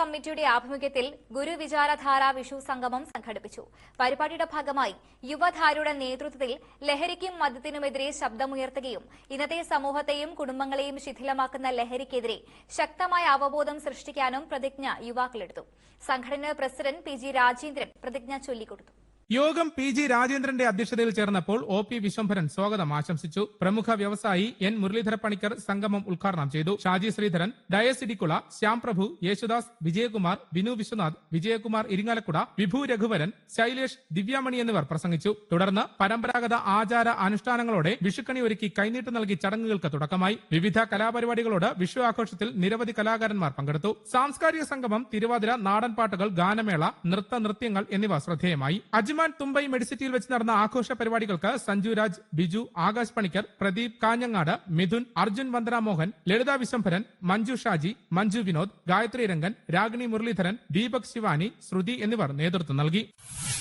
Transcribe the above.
കമ്മിറ്റിയുടെ ആഭിമുഖ്യത്തിൽ ഗുരുവിചാരധാര വിഷു സംഗമം സംഘടിപ്പിച്ചു. പരിപാടിയുടെ ഭാഗമായി യുവധാരയുടെ നേതൃത്വത്തിൽ ലഹരിക്കും മദ്യത്തിനുമെതിരെ ശബ്ദമുയർത്തുകയും ഇന്നത്തെ സമൂഹത്തെയും കുടുംബങ്ങളെയും ശിഥിലമാക്കുന്ന ലഹരിക്കെതിരെ ശക്തമായ അവബോധം സൃഷ്ടിക്കാനും പ്രതിജ്ഞ യുവാക്കളെടുത്തു. സംഘടന പ്രസിഡന്റ് പി ജി രാജേന്ദ്രൻ പ്രതിജ്ഞ ചൊല്ലിക്കൊടുത്തു. യോഗം പി ജി രാജേന്ദ്രന്റെ അധ്യക്ഷതയിൽ ചേർന്നപ്പോൾ ഒ പി വിശ്വംഭരൻ സ്വാഗതം ആശംസിച്ചു. പ്രമുഖ വ്യവസായി എൻ മുരളീധര പണിക്കർ സംഗമം ഉദ്ഘാടനം ചെയ്തു. ഷാജി ശ്രീധരൻ, ഡയസ് ഇടിക്കുള, ശ്യാം പ്രഭു, യേശുദാസ്, വിജയകുമാർ, വിനു വിശ്വനാഥ്, വിജയകുമാർ ഇരിങ്ങാലക്കുട, വിഭു രഘുവരൻ, ശൈലേഷ്, ദിവ്യാമണി എന്നിവർ പ്രസംഗിച്ചു. തുടർന്ന് പരമ്പരാഗത ആചാര അനുഷ്ഠാനങ്ങളോടെ വിഷുക്കണി ഒരുക്കി കൈനീട്ട് നൽകി ചടങ്ങുകൾക്ക് തുടക്കമായി. വിവിധ കലാപരിപാടികളോട് വിഷു ആഘോഷത്തിൽ നിരവധി കലാകാരന്മാർ പങ്കെടുത്തു. സാംസ്കാരിക സംഗമം, തിരുവാതിര, നാടൻപാട്ടുകൾ, ഗാനമേള, നൃത്തനൃത്യങ്ങൾ എന്നിവ ശ്രദ്ധേയമായി. തുമ്പൈ മെഡിസിറ്റിയിൽ വെച്ച് നടന്ന ആഘോഷ പരിപാടികൾക്ക് സഞ്ജു രാജ്, ബിജു, ആകാശ് പണിക്കർ, പ്രദീപ് കാഞ്ഞങ്ങാട്, മിഥുൻ, അർജുൻ വന്ദന മോഹൻ, ലളിത വിശ്വംഭരൻ, മഞ്ജു ഷാജി, മഞ്ജു വിനോദ്, ഗായത്രി രംഗൻ, രാഗിണി മുരളീധരൻ, ദീപക് ശിവാനി, ശ്രുതി എന്നിവർ നേതൃത്വം നൽകി.